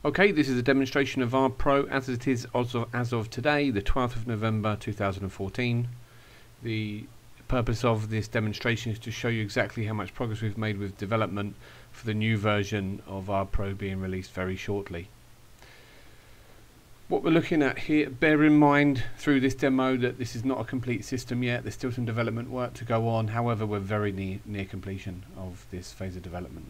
Okay, this is a demonstration of Arb Pro as it is as of today, the 12th of November 2014. The purpose of this demonstration is to show you exactly how much progress we've made with development for the new version of Arb Pro being released very shortly. What we're looking at here, bear in mind through this demo that this is not a complete system yet. There's still some development work to go on. However, we're very near completion of this phase of development.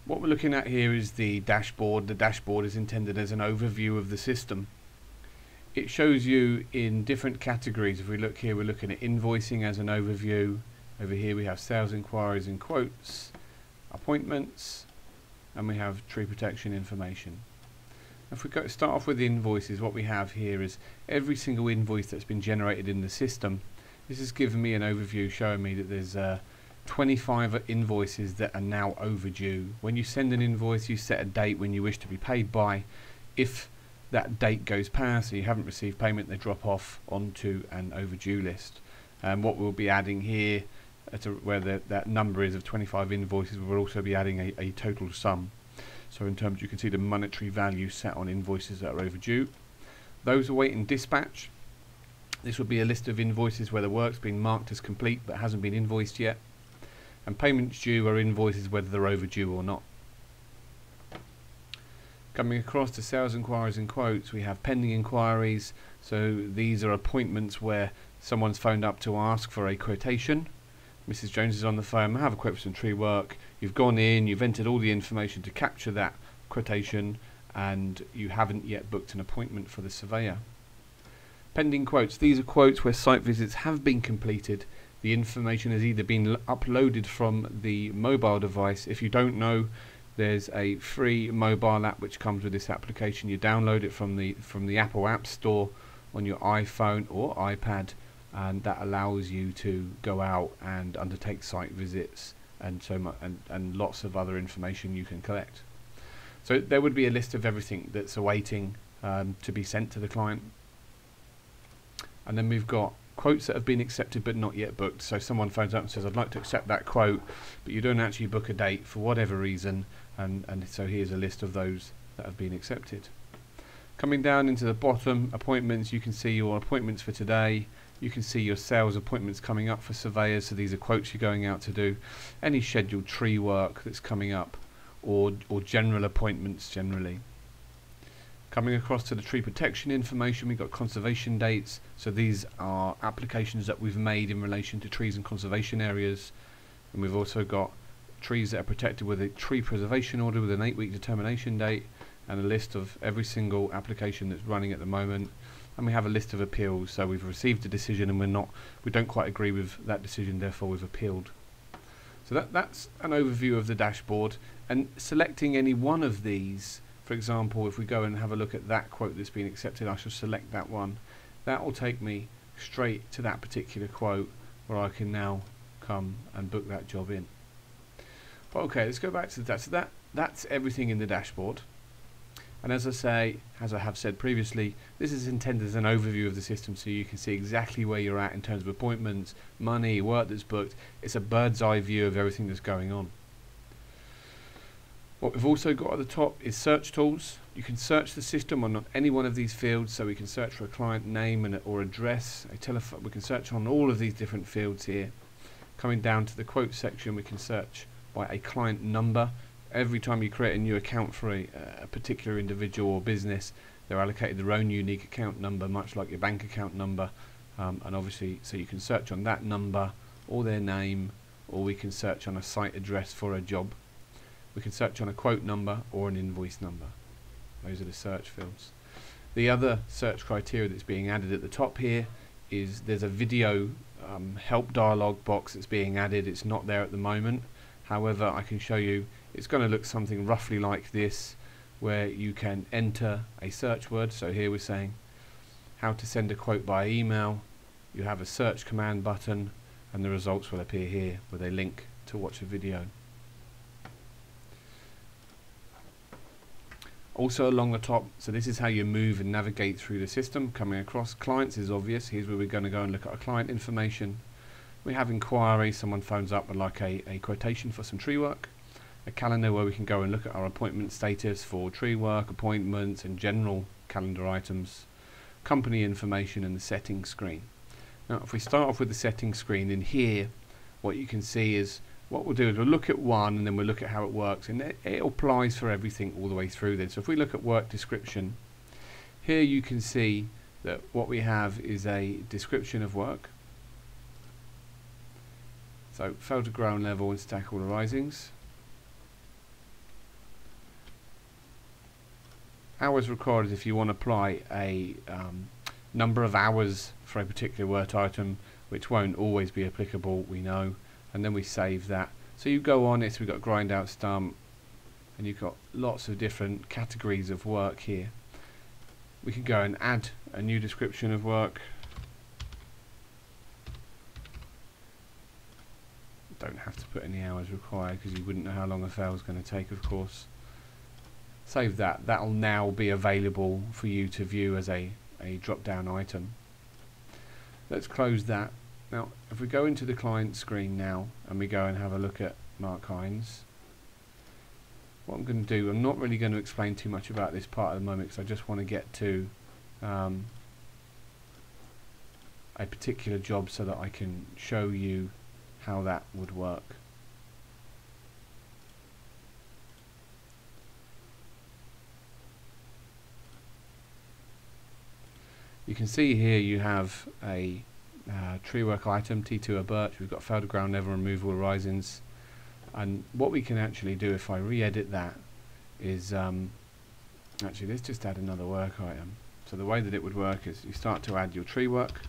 What we're looking at here is the dashboard. The dashboard is intended as an overview of the system. It shows you in different categories. If we look here, we're looking at invoicing as an overview. Over here we have sales inquiries and quotes, appointments, and we have tree protection information. If we start off with the invoices, what we have here is every single invoice that's been generated in the system. This has given me an overview showing me that there's 25 invoices that are now overdue. When you send an invoice, you set a date when you wish to be paid by. If that date goes past and you haven't received payment, they drop off onto an overdue list. And what we'll be adding here, where that number is of 25 invoices, we'll also be adding a total sum. So in terms, you can see the monetary value set on invoices that are overdue. Those awaiting dispatch, this would be a list of invoices where the work's been marked as complete but hasn't been invoiced yet. And payments due are invoices whether they're overdue or not. Coming across to sales inquiries and quotes, we have pending inquiries. So these are appointments where someone's phoned up to ask for a quotation. Mrs. Jones is on the phone, I have a quote for some tree work. You've gone in, you've entered all the information to capture that quotation, and you haven't yet booked an appointment for the surveyor. Pending quotes, these are quotes where site visits have been completed. The information has either been uploaded from the mobile device. If you don't know, there's a free mobile app which comes with this application. You download it from the Apple App Store on your iPhone or iPad, and that allows you to go out and undertake site visits and and lots of other information you can collect. So there would be a list of everything that's awaiting to be sent to the client. And then we've got quotes that have been accepted but not yet booked. So someone phones up and says, I'd like to accept that quote, but you don't actually book a date for whatever reason, and so here's a list of those that have been accepted. Coming down into the bottom, appointments, you can see your appointments for today. You can see your sales appointments coming up for surveyors, so these are quotes you're going out to do. Any scheduled tree work that's coming up, or general appointments generally. Coming across to the tree protection information, we've got conservation dates. So these are applications that we've made in relation to trees and conservation areas. And we've also got trees that are protected with a tree preservation order with an 8-week determination date, and a list of every single application that's running at the moment. And we have a list of appeals. So we've received a decision and we don't quite agree with that decision, therefore we've appealed. So that's an overview of the dashboard. And selecting any one of these, for example, if we go and have a look at that quote that's been accepted, I shall select that one. That will take me straight to that particular quote where I can now come and book that job in. But okay, let's go back to that. So that's everything in the dashboard. And as I have said previously, this is intended as an overview of the system, so you can see exactly where you're at in terms of appointments, money, work that's booked. It's a bird's eye view of everything that's going on. What we've also got at the top is search tools. You can search the system on any one of these fields, so we can search for a client name or address, a telephone. We can search on all of these different fields here. Coming down to the quote section, we can search by a client number. Every time you create a new account for a particular individual or business, they're allocated their own unique account number, much like your bank account number. And obviously, so you can search on that number or their name, or we can search on a site address for a job. We can search on a quote number or an invoice number. Those are the search fields. The other search criteria that's being added at the top here is there's a video help dialog box that's being added. It's not there at the moment. However, I can show you it's going to look something roughly like this, where you can enter a search word. So here we're saying how to send a quote by email. You have a search command button, and the results will appear here with a link to watch a video. Also along the top, so this is how you move and navigate through the system. Coming across clients is obvious. Here's where we're going to go and look at our client information. We have inquiry, someone phones up with like a quotation for some tree work. a calendar where we can go and look at our appointment status for tree work, appointments and general calendar items, company information and the settings screen. Now if we start off with the settings screen, in here what you can see is, what we'll do is we'll look at one and then we'll look at how it works, and it applies for everything all the way through then. So if we look at work description, here you can see that what we have is a description of work. So fell to ground level and stack all the risings. Hours recorded if you want to apply a number of hours for a particular work item, which won't always be applicable, we know, and then we save that. So you go on it, so we've got grind out stump, and you've got lots of different categories of work here. We can go and add a new description of work. Don't have to put any hours required because you wouldn't know how long a fail is going to take, of course. Save that. That'll now be available for you to view as a drop down item. Let's close that. Now if we go into the client screen now and we go and have a look at Mark Hines, what I'm going to do, I'm not really going to explain too much about this part at the moment because I just want to get to a particular job so that I can show you how that would work. You can see here you have a tree work item, T2 a birch, we've got fell to ground level removal risings, and what we can actually do if I re-edit that is, actually let's just add another work item. So the way that it would work is you start to add your tree work.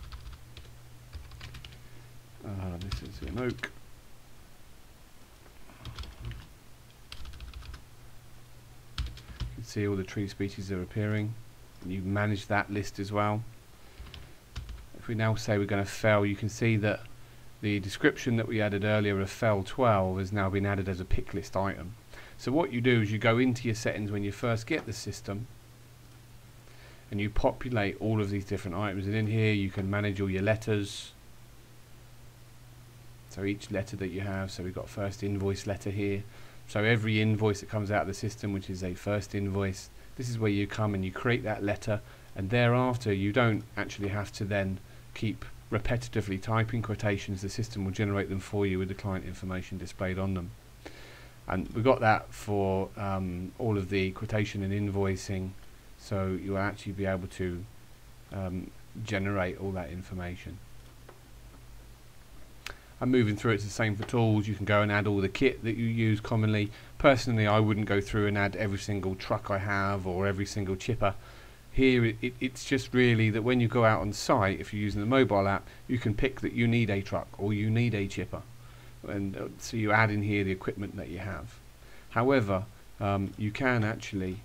This is an oak. You can see all the tree species are appearing. You manage that list as well. If we now say we're going to fell, you can see that the description that we added earlier of fell 12 has now been added as a pick list item. So what you do is you go into your settings when you first get the system and you populate all of these different items, and in here you can manage all your letters. So each letter that you have, so we've got first invoice letter here. So every invoice that comes out of the system, which is a first invoice, this is where you come and you create that letter, and thereafter you don't actually have to then keep repetitively typing quotations. The system will generate them for you with the client information displayed on them. And we've got that for all of the quotation and invoicing, so you'll actually be able to generate all that information. And moving through, it's the same for tools. You can go and add all the kit that you use commonly. Personally, I wouldn't go through and add every single truck I have or every single chipper. Here it's just really that when you go out on site, if you're using the mobile app, you can pick that you need a truck or you need a chipper, and so you add in here the equipment that you have. However, you can actually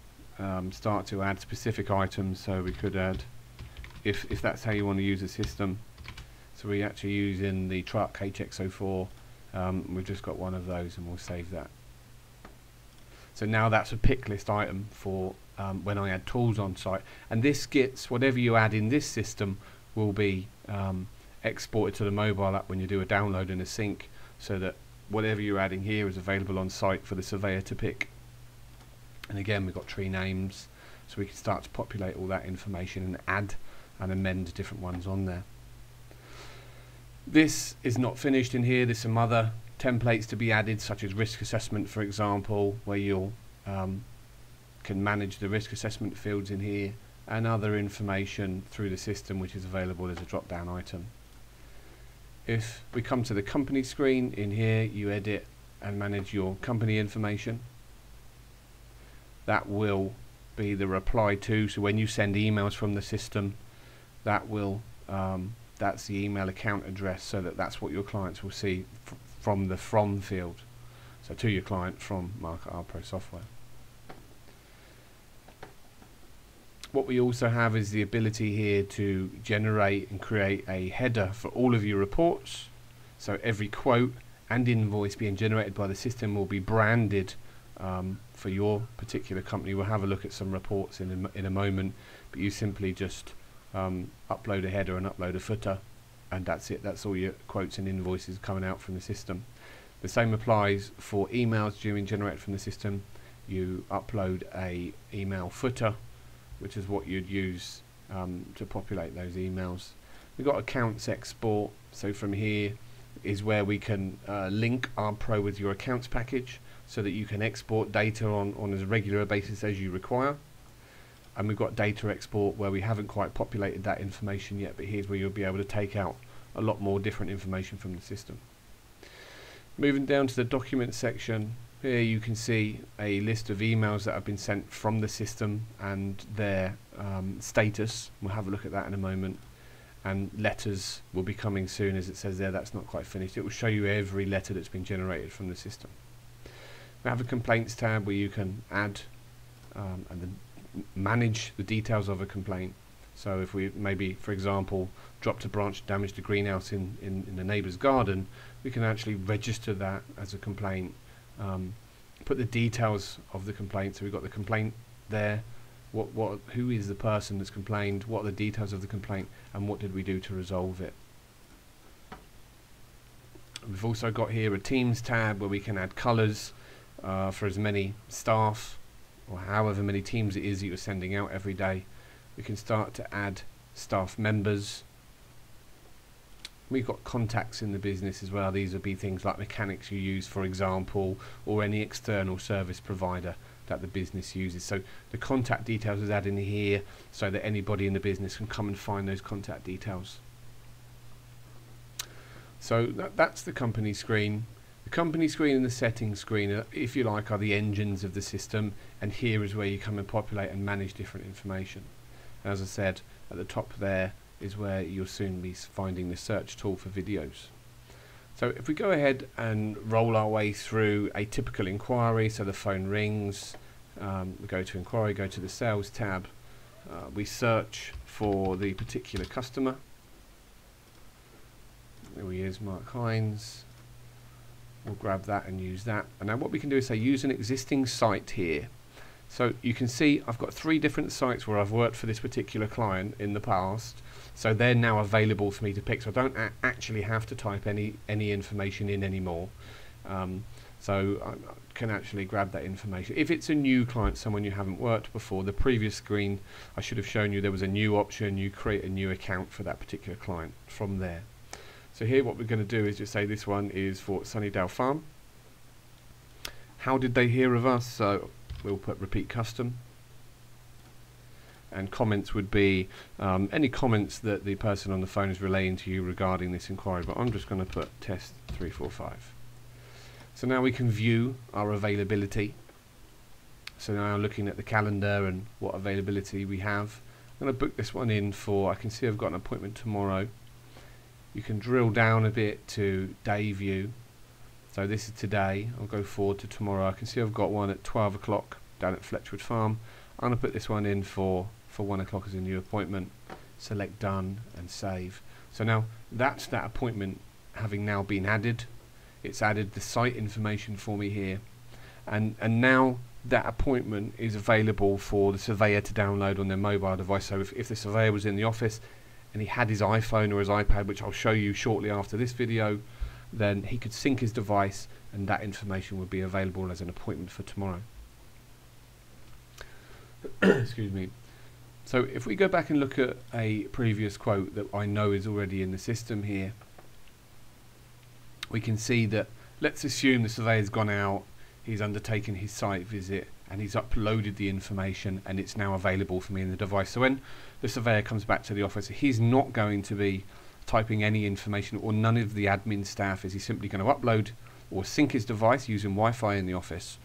start to add specific items, so we could add, if that's how you want to use the system. So we actually use in the truck HX04, we've just got one of those and we'll save that. So now that's a pick list item for when I add tools on site, and this gets, whatever you add in this system will be exported to the mobile app when you do a download and a sync, so that whatever you're adding here is available on site for the surveyor to pick. And again, we've got tree names, so we can start to populate all that information and add and amend different ones on there. This is not finished in here. There's some other templates to be added, such as risk assessment, for example, where you'll can manage the risk assessment fields in here, and other information through the system which is available as a drop down item. If we come to the company screen, in here you edit and manage your company information. That will be the reply to, so when you send emails from the system, that will that's the email account address, so that's what your clients will see from the from field, so to your client from Arb Pro software. What we also have is the ability here to generate and create a header for all of your reports, so every quote and invoice being generated by the system will be branded for your particular company. We'll have a look at some reports in a moment, but you simply just upload a header and upload a footer, and that's it. That's all your quotes and invoices coming out from the system. The same applies for emails being generated from the system. You upload a email footer, which is what you'd use to populate those emails. We've got accounts export, so from here is where we can link Arb Pro with your accounts package so that you can export data on as regular a basis as you require. And we've got data export where we haven't quite populated that information yet, but here's where you'll be able to take out a lot more different information from the system. Moving down to the document section, here you can see a list of emails that have been sent from the system and their status. We'll have a look at that in a moment. And letters will be coming soon, as it says there. That's not quite finished. It will show you every letter that's been generated from the system. We have a complaints tab where you can add and then manage the details of a complaint. So if we maybe, for example, dropped a branch, damaged a greenhouse in the neighbour's garden, we can actually register that as a complaint, put the details of the complaint. So we've got the complaint there, who is the person that's complained, what are the details of the complaint, and what did we do to resolve it. We've also got here a Teams tab where we can add colours for as many staff or however many teams it is that you're sending out every day. We can start to add staff members. We've got contacts in the business as well. These would be things like mechanics you use, for example, or any external service provider that the business uses. So the contact details is added in here so that anybody in the business can come and find those contact details. So that's the company screen. The company screen and the settings screen, if you like, are the engines of the system, and here is where you come and populate and manage different information. And as I said, at the top there is where you'll soon be finding the search tool for videos. So if we go ahead and roll our way through a typical inquiry, so the phone rings, we go to inquiry, go to the sales tab, we search for the particular customer. There he is, Mark Hines. We'll grab that and use that. And now what we can do is say use an existing site here. So you can see I've got 3 different sites where I've worked for this particular client in the past. So they're now available for me to pick. So I don't actually have to type any information in anymore. So I can actually grab that information. If it's a new client, someone you haven't worked before, the previous screen I should have shown you there was a new option. You create a new account for that particular client from there. So here what we're going to do is just say this one is for Sunnydale Farm. How did they hear of us? So we'll put repeat custom. And comments would be any comments that the person on the phone is relaying to you regarding this inquiry. But I'm just going to put test 345. So now we can view our availability. So now looking at the calendar and what availability we have. I'm going to book this one in for, I can see I've got an appointment tomorrow. You can drill down a bit to day view. So this is today. I'll go forward to tomorrow. I can see I've got one at 12 o'clock down at Fletchwood Farm. I'm going to put this one in for 1 o'clock as a new appointment. Select done and save. So now that's that appointment having now been added. It's added the site information for me here. And now that appointment is available for the surveyor to download on their mobile device. So if the surveyor was in the office and he had his iPhone or his iPad, which I'll show you shortly after this video, then he could sync his device and that information would be available as an appointment for tomorrow. Excuse me. So if we go back and look at a previous quote that I know is already in the system here, we can see that, let's assume the surveyor's gone out, he's undertaken his site visit, and he's uploaded the information and it's now available for me in the device. So when the surveyor comes back to the office, he's not going to be typing any information, or none of the admin staff is. He's simply going to upload or sync his device using Wi-Fi in the office,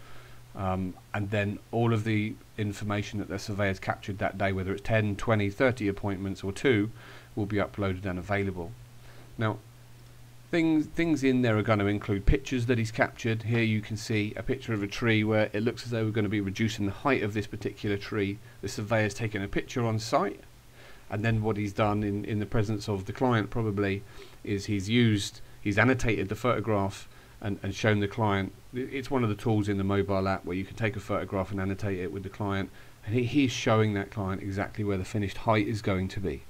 and then all of the information that the surveyor's captured that day, whether it's 10, 20, 30 appointments or 2, will be uploaded and available. Now things in there are going to include pictures that he's captured. Here you can see a picture of a tree where it looks as though we're going to be reducing the height of this particular tree. The surveyor's taken a picture on site, and then what he's done in the presence of the client probably is he's annotated the photograph and shown the client. It's one of the tools in the mobile app where you can take a photograph and annotate it with the client, and he's showing that client exactly where the finished height is going to be.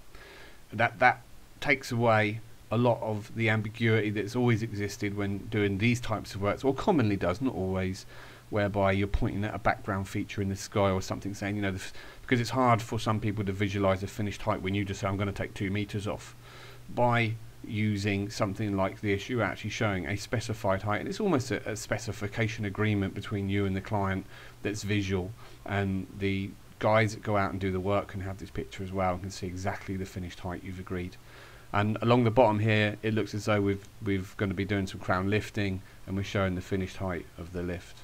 That takes away a lot of the ambiguity that's always existed when doing these types of works, or commonly does, not always, whereby you're pointing at a background feature in the sky or something, saying, you know, because it's hard for some people to visualize a finished height when you just say, I'm going to take 2 meters off. By using something like this, you're actually showing a specified height, and it's almost a specification agreement between you and the client that's visual, and the guys that go out and do the work can have this picture as well and can see exactly the finished height you've agreed. And along the bottom here, it looks as though we've going to be doing some crown lifting, and we're showing the finished height of the lift.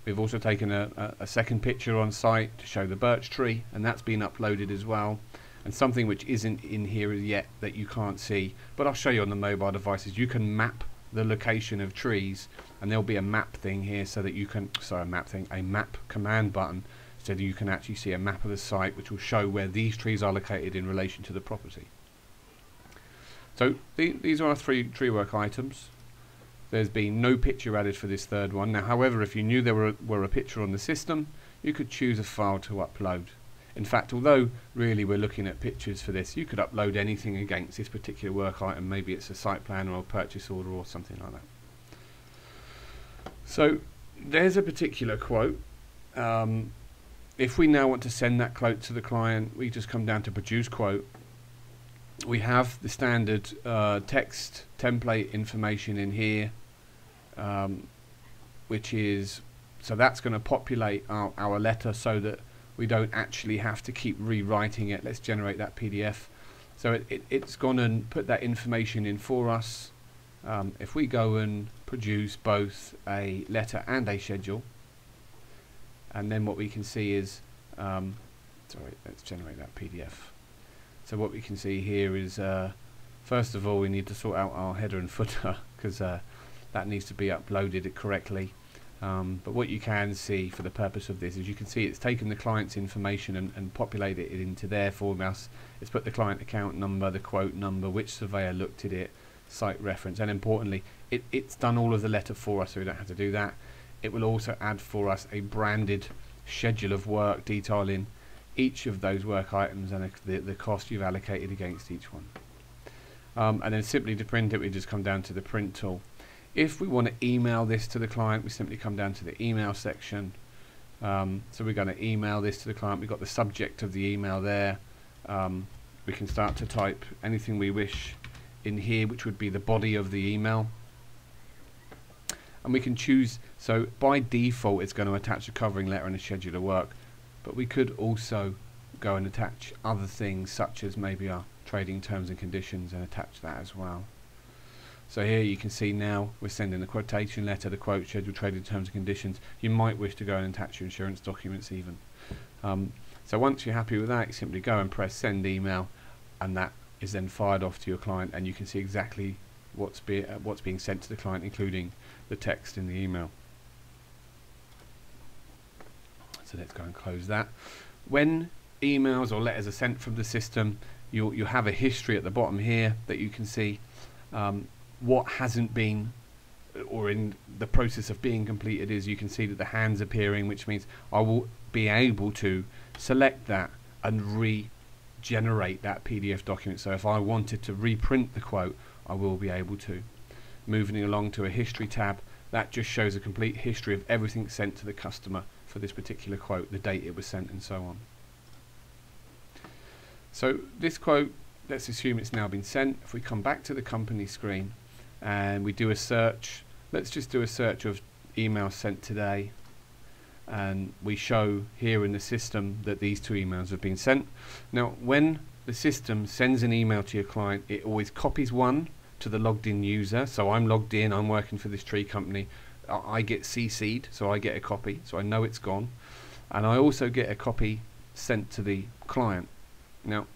We've also taken a second picture on site to show the birch tree, and that's been uploaded as well. And something which isn't in here yet that you can't see, but I'll show you on the mobile devices, you can map the location of trees, and there'll be a map thing here so that you can, sorry, a map command button, so that you can actually see a map of the site which will show where these trees are located in relation to the property. So these are our 3 tree work items. There's been no picture added for this third one. Now, however, if you knew there were a picture on the system, you could choose a file to upload. In fact, although really we're looking at pictures for this, you could upload anything against this particular work item. Maybe it's a site plan or a purchase order or something like that. So there's a particular quote. If we now want to send that quote to the client, we just come down to produce quote. We have the standard text template information in here, which is, so that's going to populate our letter so that we don't actually have to keep rewriting it. Let's generate that PDF. So it's gone and put that information in for us. If we go and produce both a letter and a schedule, and then what we can see is, sorry, let's generate that PDF. So what we can see here is, first of all, we need to sort out our header and footer, because that needs to be uploaded correctly. But what you can see for the purpose of this is you can see it's taken the client's information and populated it into their format. It's put the client account number, the quote number, which surveyor looked at it, site reference, and importantly, it's done all of the letter for us, so we don't have to do that. It will also add for us a branded schedule of work detailing each of those work items and the cost you've allocated against each one. And then simply to print it, we just come down to the print tool. If we want to email this to the client, we simply come down to the email section. So we're going to email this to the client. We've got the subject of the email there. We can start to type anything we wish in here, which would be the body of the email. And we can choose, so by default it's going to attach a covering letter and a schedule of work, but we could also go and attach other things such as maybe our trading terms and conditions and attach that as well. So here you can see now we're sending the quotation letter, the quote, schedule, trading terms and conditions. You might wish to go and attach your insurance documents even. So once you're happy with that, you simply go and press send email, and that is then fired off to your client, and you can see exactly what's being sent to the client, including the text in the email. So let's go and close that. When emails or letters are sent from the system, you'll have a history at the bottom here that you can see what hasn't been or in the process of being completed. Is you can see that the hands appearing, which means I will be able to select that and regenerate that PDF document. So if I wanted to reprint the quote, I will be able to. Moving along to a history tab, that just shows a complete history of everything sent to the customer for this particular quote, the date it was sent, and so on. So this quote, let's assume it's now been sent. If we come back to the company screen and we do a search, let's just do a search of emails sent today, and we show here in the system that these 2 emails have been sent. Now when the system sends an email to your client, it always copies one to the logged in user. So I'm logged in, I'm working for this tree company, I get CC'd, so I get a copy, so I know it's gone, and I also get a copy sent to the client. Now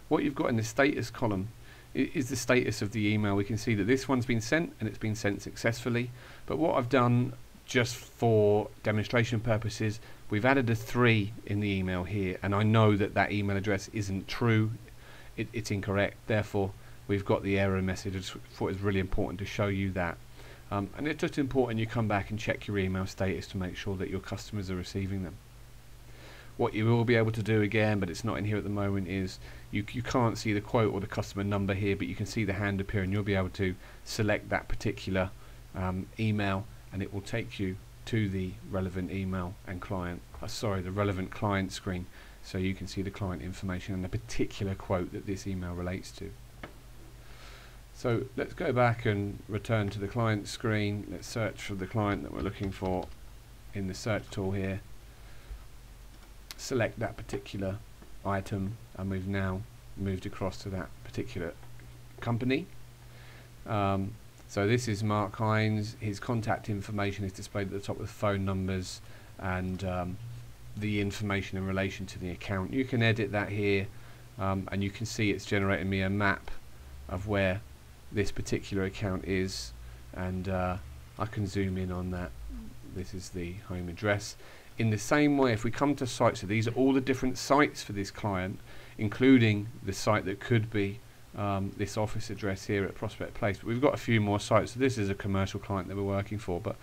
what you've got in the status column is the status of the email. We can see that this one's been sent and it's been sent successfully, but what I've done just for demonstration purposes, we've added a 3 in the email here, and I know that that email address isn't true, it's incorrect, therefore we've got the error message. I just thought it was really important to show you that. And it's just important you come back and check your email status to make sure that your customers are receiving them. What you will be able to do again, but it's not in here at the moment, is you can't see the quote or the customer number here, but you can see the hand appear, and you'll be able to select that particular email, and it will take you to the relevant email and client, the relevant client screen, so you can see the client information and the particular quote that this email relates to. So let's go back and return to the client screen. Let's search for the client that we're looking for in the search tool here. Select that particular item, and we've now moved across to that particular company. So this is Mark Hines. His contact information is displayed at the top with phone numbers and the information in relation to the account. You can edit that here, and you can see it's generating me a map of where this particular account is, and I can zoom in on that. This is the home address. In the same way, if we come to sites, so these are all the different sites for this client, including the site that could be this office address here at Prospect Place, but we've got a few more sites. So this is a commercial client that we're working for, but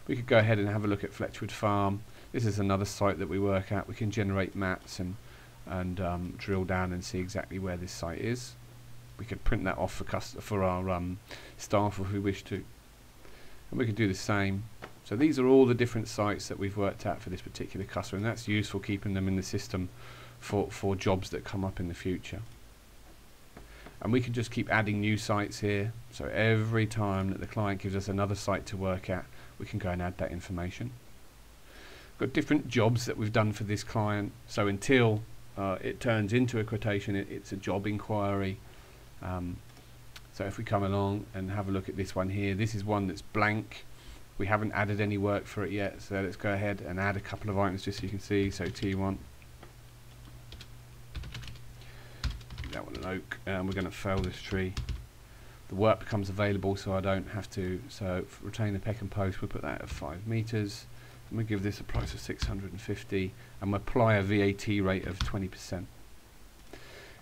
we could go ahead and have a look at Fletchwood Farm. This is another site that we work at. We can generate maps and drill down and see exactly where this site is. We could print that off for our staff if we wish to, and we could do the same. So these are all the different sites that we've worked at for this particular customer, and that's useful keeping them in the system for jobs that come up in the future. And we can just keep adding new sites here, so every time that the client gives us another site to work at, we can go and add that information. We've got different jobs that we've done for this client, so until it turns into a quotation, it's a job inquiry. So if we come along and have a look at this one here, this is one that's blank. We haven't added any work for it yet, so let's go ahead and add a couple of items just so you can see. So T1, that one an oak, and we're going to fell this tree. The work becomes available, so I don't have to. So retain the peck and post, we'll put that at 5 meters, and we give this a price of 650, and we apply a VAT rate of 20%.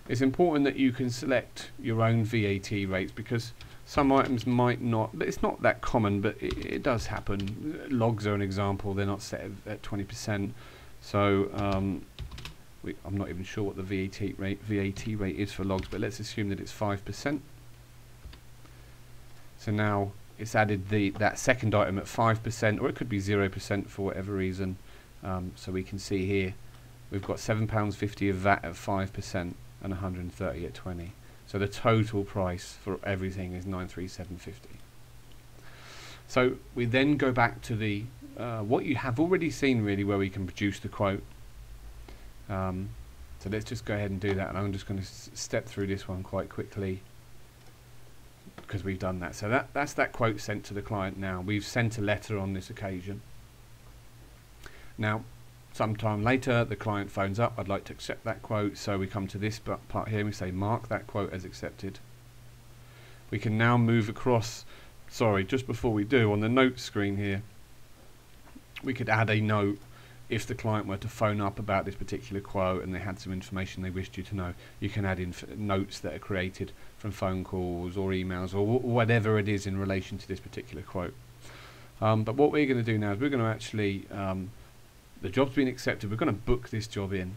It's important that you can select your own VAT rates, because some items might not, but it's not that common, but it does happen. Logs are an example, they're not set at 20%, so I'm not even sure what the VAT rate is for logs, but let's assume that it's 5%. So now it's added that second item at 5%, or it could be 0% for whatever reason. So we can see here we've got £7.50 of VAT at 5% and 130 at 20. So the total price for everything is 93750. So we then go back to the what you have already seen, really, where we can produce the quote. So let's just go ahead and do that, and I'm just going to step through this one quite quickly because we've done that. So that's that quote sent to the client. Now we've sent a letter on this occasion. Now sometime later the client phones up, I'd like to accept that quote, so we come to this part here and we say mark that quote as accepted. We can now move across, just before we do, on the notes screen here, we could add a note if the client were to phone up about this particular quote and they had some information they wished you to know. You can add in notes that are created from phone calls or emails or whatever it is in relation to this particular quote. But what we're going to do now is we're going to actually the job's been accepted, we're going to book this job in.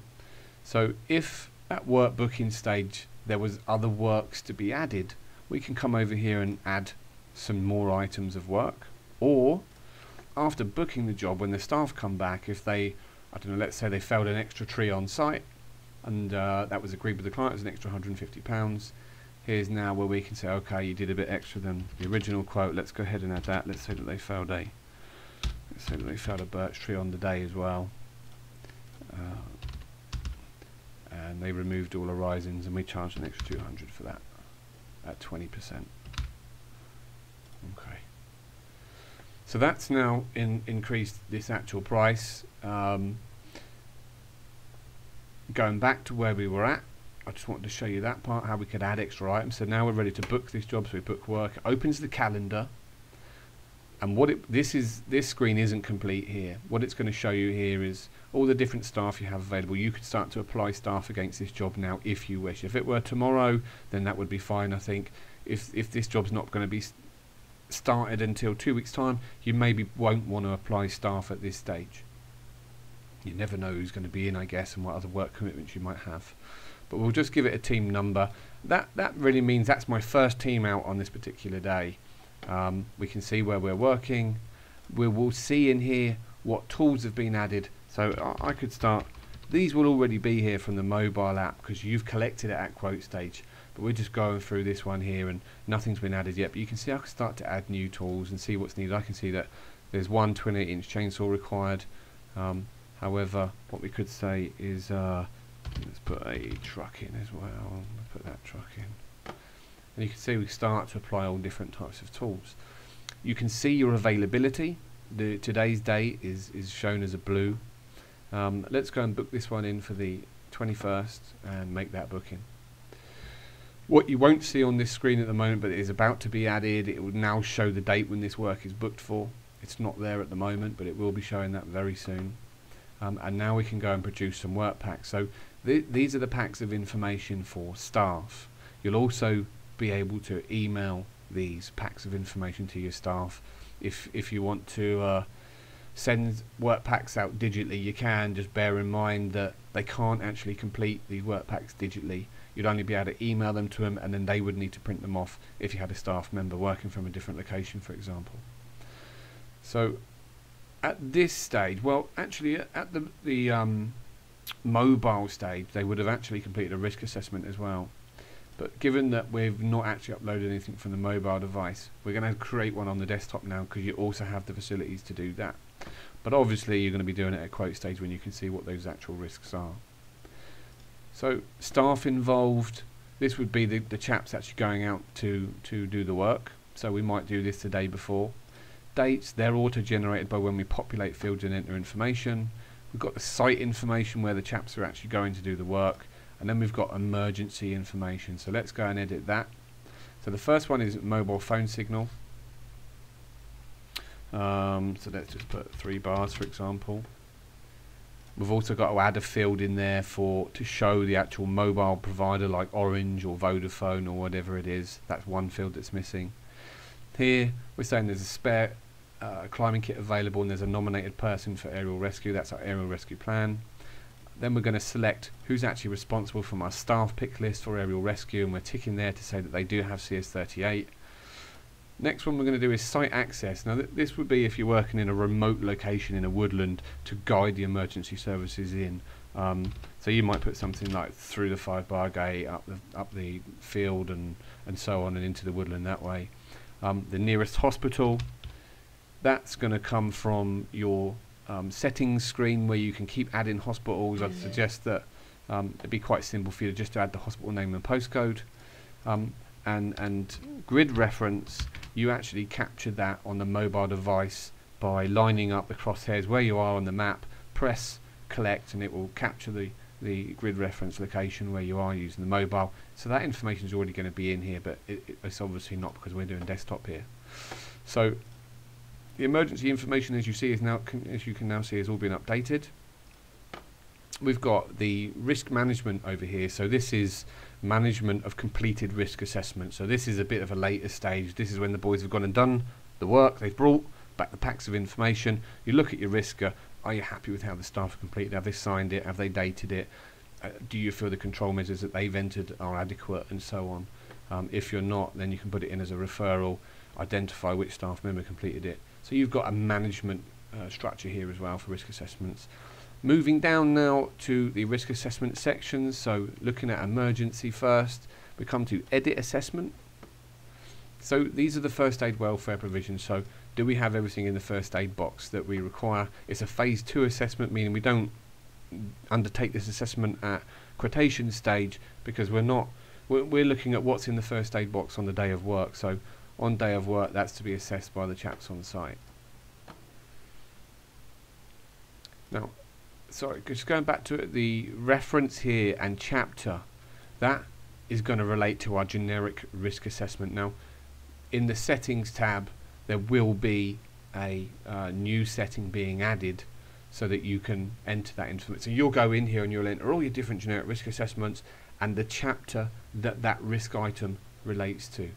So if at work booking stage there was other works to be added, we can come over here and add some more items of work. Or after booking the job, when the staff come back, if they, I don't know, let's say they felled an extra tree on site and that was agreed with the client, it was an extra £150. Here's now where we can say, okay, you did a bit extra than the original quote, let's go ahead and add that. Let's say that they felled a birch tree on the day as well, and they removed all horizons, and we charged an extra 200 for that at 20%. Okay, so that's now increased this actual price. Going back to where we were at, I just wanted to show you that part, how we could add extra items. So now we're ready to book this job, so we book work. It opens the calendar. And this screen isn't complete here. What it's going to show you here is all the different staff you have available. You could start to apply staff against this job now if you wish. If it were tomorrow, then that would be fine, I think. If this job's not going to be started until 2 weeks' time, you maybe won't want to apply staff at this stage. You never know who's going to be in, I guess, and what other work commitments you might have. But we'll just give it a team number. That really means that's my first team out on this particular day. We can see where we're working. We will see in here what tools have been added. So I could start. These will already be here from the mobile app because you've collected it at quote stage. But we're just going through this one here and nothing's been added yet. But you can see I can start to add new tools and see what's needed. I can see that there's one 28-inch chainsaw required. However, what we could say is let's put a truck in as well. Let's put that truck in. And you can see we start to apply all different types of tools. You can see your availability. Today's date is shown as a blue. Let's go and book this one in for the 21st and make that booking. What you won't see on this screen at the moment, but it is about to be added, it will now show the date when this work is booked for. It's not there at the moment, but it will be showing that very soon. And now we can go and produce some work packs. So these are the packs of information for staff. You'll also be able to email these packs of information to your staff. If you want to send work packs out digitally, you can. Just bear in mind that they can't actually complete these work packs digitally. You'd only be able to email them to them, and then they would need to print them off if you had a staff member working from a different location, for example. So at this stage, well, actually at the mobile stage, they would have actually completed a risk assessment as well. But given that we've not actually uploaded anything from the mobile device, we're going to create one on the desktop now because you also have the facilities to do that. But obviously you're going to be doing it at quote stage when you can see what those actual risks are. So staff involved, this would be the chaps actually going out to do the work. So we might do this the day before. Dates, they're auto-generated by when we populate fields and enter information. We've got the site information where the chaps are actually going to do the work. And then we've got emergency information. So let's go and edit that. So the first one is mobile phone signal. So let's just put 3 bars, for example. We've also got to add a field in there to show the actual mobile provider, like Orange or Vodafone or whatever it is. That's one field that's missing. Here we're saying there's a spare climbing kit available and there's a nominated person for aerial rescue. That's our aerial rescue plan. Then we're going to select who's actually responsible from our staff pick list for aerial rescue, and we're ticking there to say that they do have CS38. Next one we're going to do is site access. Now this would be if you're working in a remote location in a woodland to guide the emergency services in. So you might put something like through the 5-bar gate, up the field and so on, and into the woodland that way. The nearest hospital, that's going to come from your settings screen where you can keep adding hospitals. I'd suggest that it'd be quite simple for you just to add the hospital name and postcode. And grid reference, you actually capture that on the mobile device by lining up the crosshairs where you are on the map, press collect, and it will capture the grid reference location where you are using the mobile. So that information is already going to be in here, but it's obviously not because we're doing desktop here. So the emergency information, as you see, is now, as you can now see, has all been updated. We've got the risk management over here. So this is management of completed risk assessment. So this is a bit of a later stage. This is when the boys have gone and done the work. They've brought back the packs of information. You look at your risk. Are you happy with how the staff have completed? Have they signed it? Have they dated it? Do you feel the control measures that they've entered are adequate, and so on? If you're not, then you can put it in as a referral, identify which staff member completed it. So you've got a management structure here as well for risk assessments. Moving down now to the risk assessment sections, so looking at emergency first, we come to edit assessment. So these are the first aid welfare provisions. So do we have everything in the first aid box that we require? It's a phase 2 assessment, meaning we don't undertake this assessment at quotation stage because we're looking at what's in the first aid box on the day of work. So on day of work, that's to be assessed by the chaps on site. Now, sorry, just going back to it, the reference here and chapter, that is going to relate to our generic risk assessment. Now, in the settings tab, there will be a new setting being added so that you can enter that information. So you'll go in here and you'll enter all your different generic risk assessments and the chapter that that risk item relates to.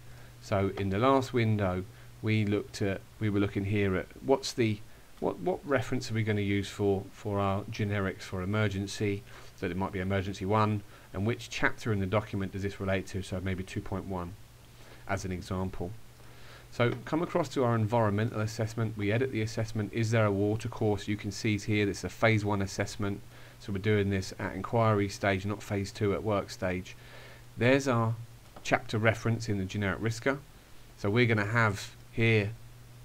So in the last window, we were looking here at what's the what reference are we going to use for our generics for emergency? So it might be emergency 1, and which chapter in the document does this relate to? So maybe 2.1 as an example. So come across to our environmental assessment. We edit the assessment. Is there a water course? You can see here that's a phase 1 assessment. So we're doing this at inquiry stage, not phase 2 at work stage. There's our chapter reference in the generic risker. So we're going to have here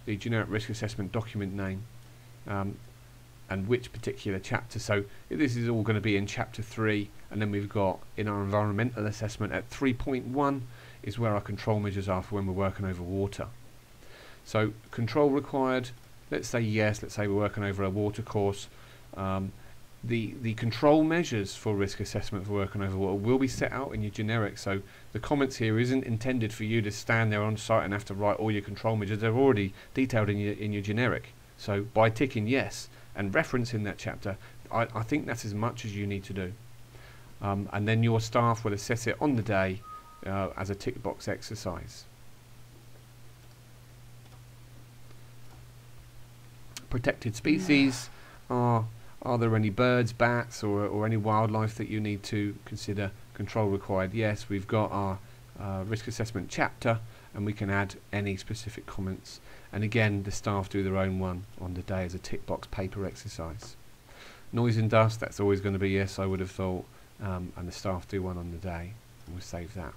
the generic risk assessment document name and which particular chapter. So this is all going to be in chapter 3, and then we've got in our environmental assessment at 3.1 is where our control measures are for when we're working over water. So control required, let's say yes, let's say we're working over a water course. The control measures for risk assessment for working over water will be set out in your generic. So the comments here isn't intended for you to stand there on site and have to write all your control measures. They're already detailed in your generic. So by ticking yes and referencing that chapter, I think that's as much as you need to do. And then your staff will assess it on the day as a tick box exercise. Protected species are there any birds, bats, or any wildlife that you need to consider control required? Yes, we've got our risk assessment chapter, and we can add any specific comments. And again, the staff do their own one on the day as a tick box paper exercise. Noise and dust, that's always going to be yes, I would have thought, and the staff do one on the day, and we'll save that.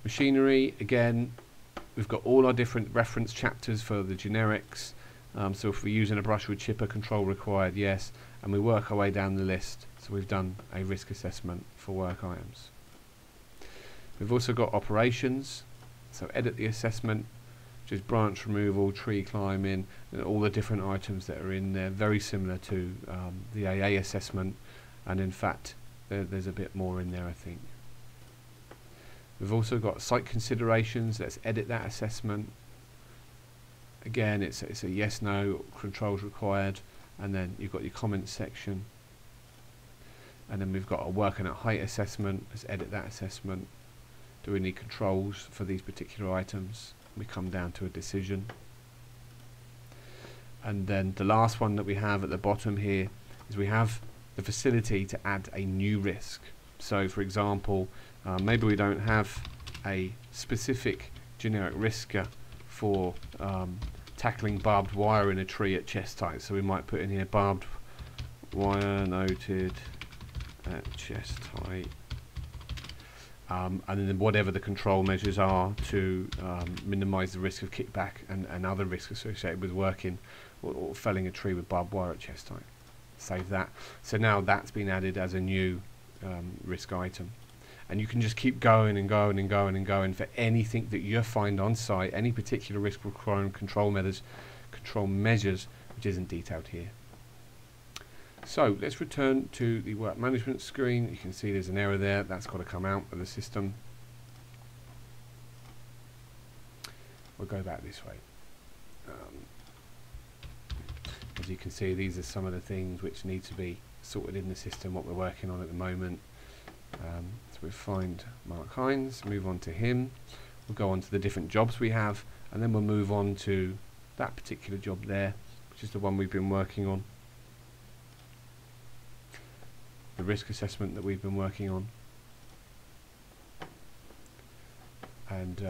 Machinery, again, we've got all our different reference chapters for the generics. So if we're using a brushwood chipper, control required, yes, and we work our way down the list. So we've done a risk assessment for work items. We've also got operations, so edit the assessment, which is branch removal, tree climbing, and all the different items that are in there, very similar to the AA assessment, and in fact there's a bit more in there, I think. We've also got site considerations. Let's edit that assessment. Again, it's a yes, no, controls required, and then you've got your comments section, and then we've got a working at height assessment. Let's edit that assessment. Do we need controls for these particular items? We come down to a decision, and then the last one that we have at the bottom here is we have the facility to add a new risk. So for example, maybe we don't have a specific generic risker for tackling barbed wire in a tree at chest height, so we might put in here barbed wire noted at chest height, and then whatever the control measures are to minimize the risk of kickback and other risks associated with working or felling a tree with barbed wire at chest height. Save that. So now that's been added as a new risk item. And you can just keep going and going and going and going for anything that you find on site, any particular risk requiring control measures which isn't detailed here. So let's return to the work management screen. You can see there's an error there. That's got to come out of the system. We'll go back this way. As you can see, these are some of the things which need to be sorted in the system, what we're working on at the moment. So we find Mark Hines, move on to him, we'll go on to the different jobs we have, and then we'll move on to that particular job there, which is the one we've been working on, the risk assessment that we've been working on, and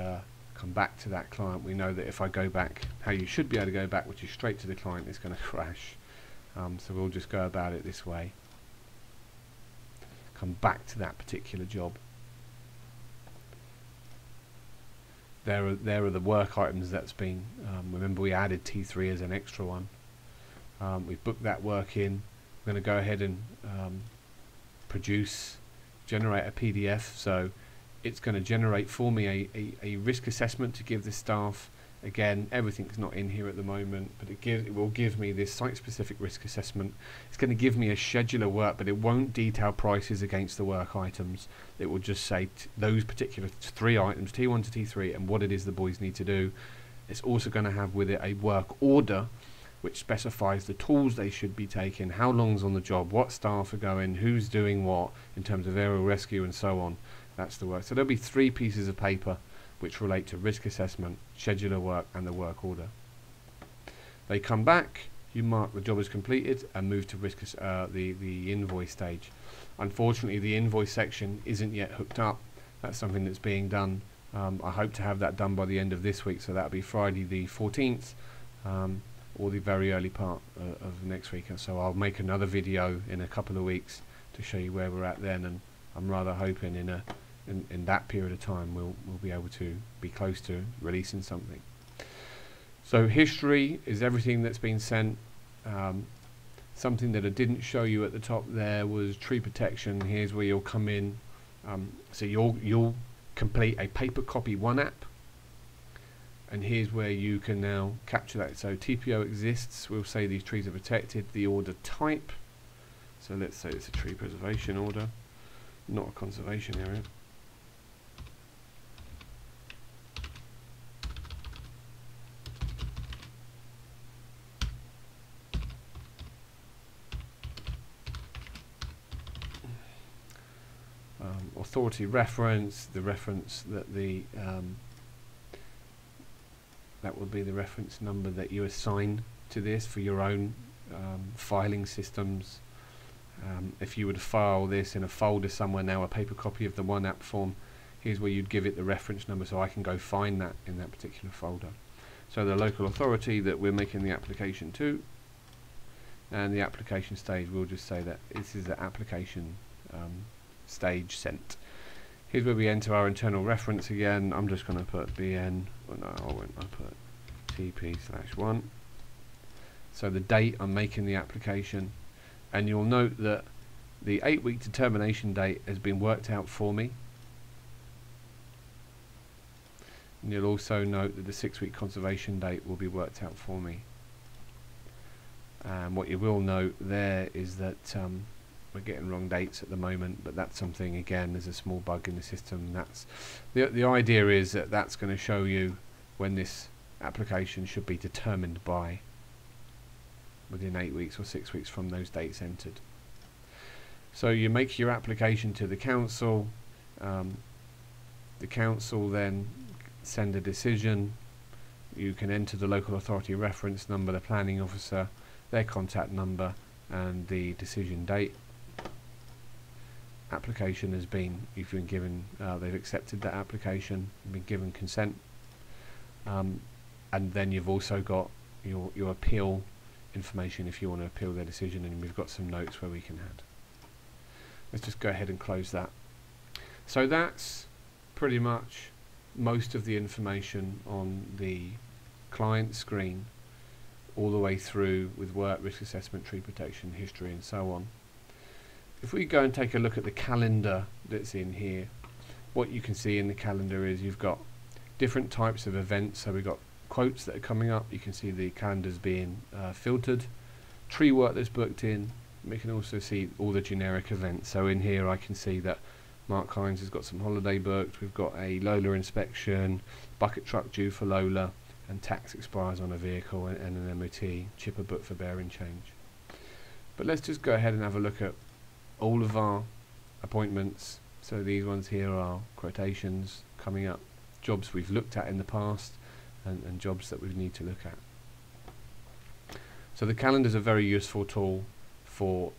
come back to that client. We know that if I go back how you should be able to go back, which is straight to the client, it's going to crash. So we'll just go about it this way. Come back to that particular job. There are the work items that's been, remember we added T3 as an extra one. We've booked that work in. We're going to go ahead and generate a PDF. So it's going to generate for me a risk assessment to give the staff. Again, everything's not in here at the moment, but it will give me this site-specific risk assessment. It's going to give me a schedule of work, but it won't detail prices against the work items. It will just say those particular 3 items, T1 to T3, and what it is the boys need to do. It's also going to have with it a work order, which specifies the tools they should be taking, how long's on the job, what staff are going, who's doing what in terms of aerial rescue and so on. That's the work. So there'll be 3 pieces of paper which relate to risk assessment, schedule of work, and the work order. They come back, you mark the job as completed and move to the invoice stage. Unfortunately, the invoice section isn't yet hooked up. That's something that's being done. I hope to have that done by the end of this week, so that'll be Friday the 14th, or the very early part of next week. And so I'll make another video in a couple of weeks to show you where we're at then, and I'm rather hoping in that period of time we'll be able to be close to releasing something. So history is everything that's been sent. Something that I didn't show you at the top there was tree protection. Here's where you'll come in. So you'll complete a paper copy one app, and here's where you can now capture that. So TPO exists, we'll say these trees are protected. The order type, so let's say it's a tree preservation order, not a conservation area. Authority reference, the reference that that will be the reference number that you assign to this for your own filing systems. If you would file this in a folder somewhere now, a paper copy of the one app form, here's where you'd give it the reference number so I can go find that in that particular folder. So the local authority that we're making the application to, and the application stage, we'll just say that this is the application stage sent. Here's where we enter our internal reference again. I'm just going to put BN, well, no, I won't, I'll put TP/1. So the date I'm making the application, and you'll note that the 8-week determination date has been worked out for me. And you'll also note that the 6-week conservation date will be worked out for me. And what you will note there is that we're getting wrong dates at the moment, but that's something, again, there's a small bug in the system. That's the idea is that that's going to show you when this application should be determined by, within 8 weeks or 6 weeks from those dates entered. So you make your application to the council. The council then send a decision. You can enter the local authority reference number, the planning officer, their contact number, and the decision date. Application has been, you've been given, they've accepted that application, been given consent, and then you've also got your appeal information if you want to appeal their decision, and we've got some notes where we can add. Let's just go ahead and close that. So that's pretty much most of the information on the client screen, all the way through with work, risk assessment, tree protection, history, and so on. If we go and take a look at the calendar that's in here, what you can see in the calendar is you've got different types of events. So we've got quotes that are coming up. You can see the calendars being filtered, tree work that's booked in. We can also see all the generic events. So in here I can see that Mark Hines has got some holiday booked. We've got a Lola inspection, bucket truck due for Lola, and tax expires on a vehicle, and an MOT, chipper booked for bearing change. But let's just go ahead and have a look at all of our appointments. So these ones here are quotations coming up, jobs we've looked at in the past, and jobs that we need to look at. So the calendar is a very useful tool for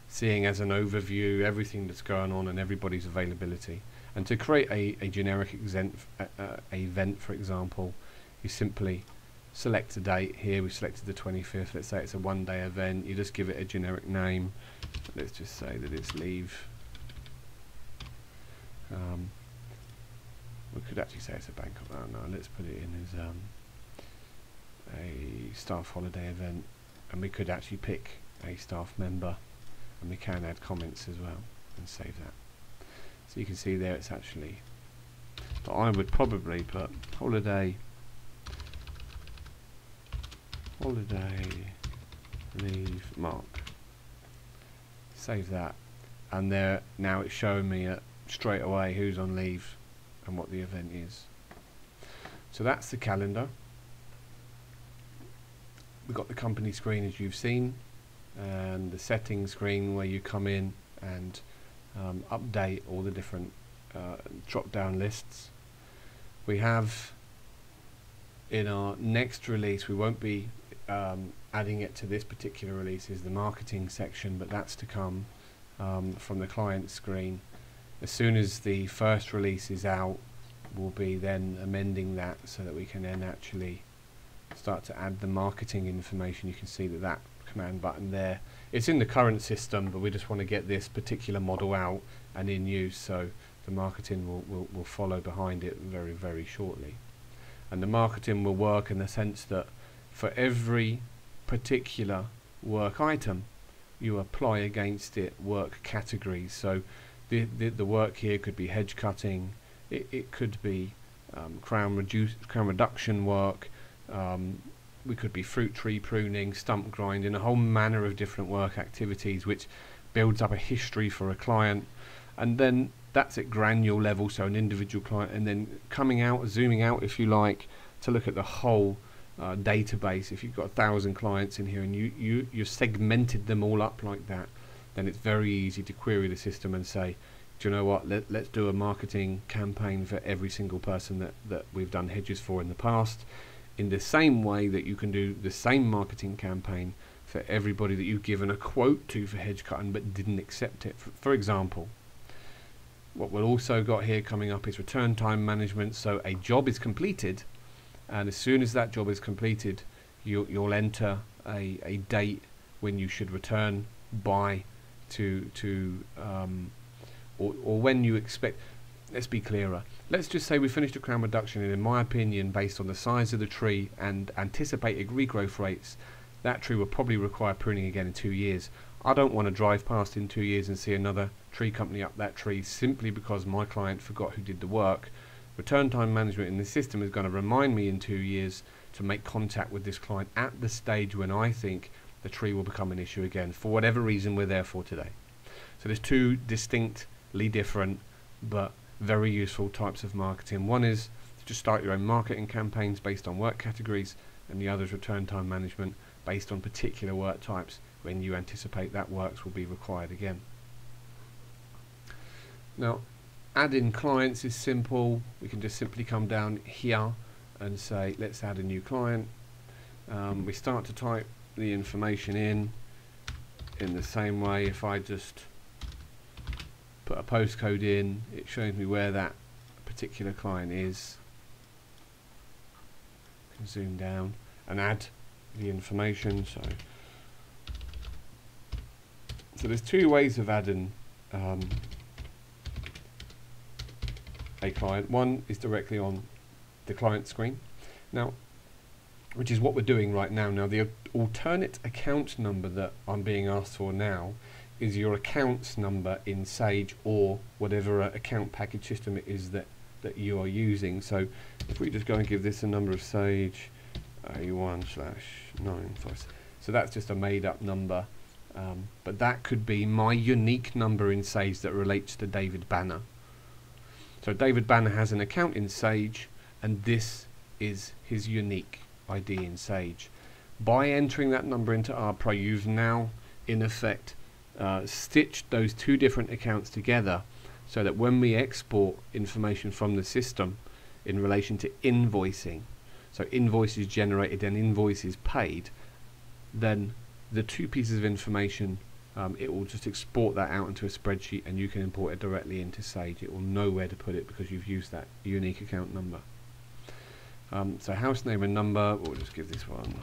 seeing as an overview everything that's going on and everybody's availability. And to create a generic event, for example, you simply select a date. Here we selected the 25th. Let's say it's a one-day event. You just give it a generic name. Let's just say that it's leave. We could actually say it's a bank holiday. Oh, no, let's put it in as a staff holiday event, and we could actually pick a staff member, and we can add comments as well and save that. So you can see there it's actually, but I would probably put holiday leave Mark. Save that, and there now it's showing me straight away who's on leave and what the event is. So that's the calendar. We've got the company screen as you've seen, and the settings screen where you come in and update all the different drop down lists. We have in our next release, we won't be adding it to this particular release is the marketing section, but that's to come from the client screen. As soon as the first release is out, we'll be then amending that so that we can then actually start to add the marketing information. You can see that command button there, it's in the current system, but we just want to get this particular model out and in use, so the marketing will follow behind it very, very shortly. And the marketing will work in the sense that for every particular work item, you apply against it work categories. So the work here could be hedge cutting, it could be crown reduction work, we could be fruit tree pruning, stump grinding, a whole manner of different work activities which builds up a history for a client. And then that's at granular level, so an individual client, and then coming out, zooming out if you like, to look at the whole database. If you've got 1,000 clients in here and you've segmented them all up like that, then it's very easy to query the system and say, do you know what, let's do a marketing campaign for every single person that we've done hedges for in the past, in the same way that you can do the same marketing campaign for everybody that you've given a quote to for hedge cutting but didn't accept it. For example, what we've also got here coming up is return time management. So a job is completed, and as soon as that job is completed, you'll enter a date when you should return by or when you expect. Let's be clearer. Let's just say we finished a crown reduction, and in my opinion, based on the size of the tree and anticipated regrowth rates, that tree will probably require pruning again in 2 years. I don't want to drive past in 2 years and see another tree company up that tree simply because my client forgot who did the work. Return time management in the system is going to remind me in 2 years to make contact with this client at the stage when I think the tree will become an issue again, for whatever reason we're there for today. So there's two distinctly different but very useful types of marketing. One is to just start your own marketing campaigns based on work categories, and the other is return time management based on particular work types when you anticipate that works will be required again. Now, adding clients is simple. We can just simply come down here and say, let's add a new client. We start to type the information in the same way. If I just put a postcode in, it shows me where that particular client is. I can zoom down and add the information. So there's two ways of adding a client. One is directly on the client screen, now, which is what we're doing right now. Now, the alternate account number that I'm being asked for now is your accounts number in Sage or whatever account package system it is that you are using. So if we just go and give this a number of Sage A1/956, so that's just a made up number, but that could be my unique number in Sage that relates to David Banner. So David Banner has an account in Sage, and this is his unique ID in Sage. By entering that number into Arb Pro, you've now in effect stitched those two different accounts together, so that when we export information from the system in relation to invoicing, so invoices generated and invoices paid, then the two pieces of information, it will just export that out into a spreadsheet, and you can import it directly into Sage. It will know where to put it because you've used that unique account number. So house name and number, we'll just give this one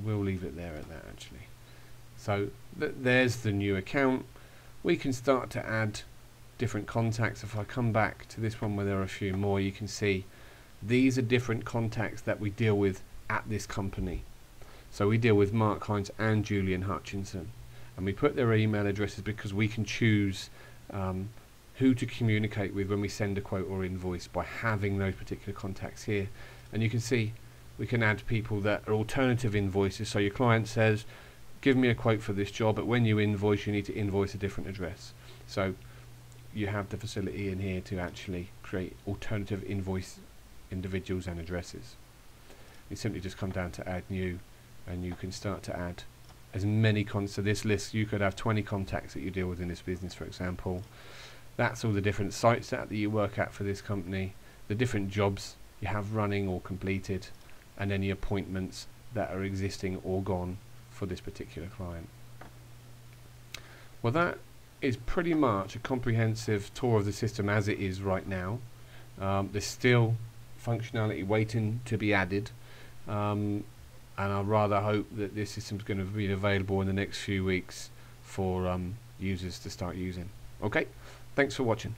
we'll leave it there at that actually. So there's the new account. We can start to add different contacts. If I come back to this one where there are a few more, you can see these are different contacts that we deal with at this company. So we deal with Mark Hines and Julian Hutchinson, and we put their email addresses because we can choose who to communicate with when we send a quote or invoice by having those particular contacts here. And you can see we can add people that are alternative invoices. So your client says, give me a quote for this job, but when you invoice, you need to invoice a different address. So you have the facility in here to actually create alternative invoice individuals and addresses. You simply just come down to add new, and you can start to add as many contacts. So this list, you could have 20 contacts that you deal with in this business, for example. That's all the different sites that you work at for this company, the different jobs you have running or completed, and any appointments that are existing or gone for this particular client. Well, that is pretty much a comprehensive tour of the system as it is right now. There's still functionality waiting to be added, and I rather hope that this system's going to be available in the next few weeks for users to start using. Okay, thanks for watching.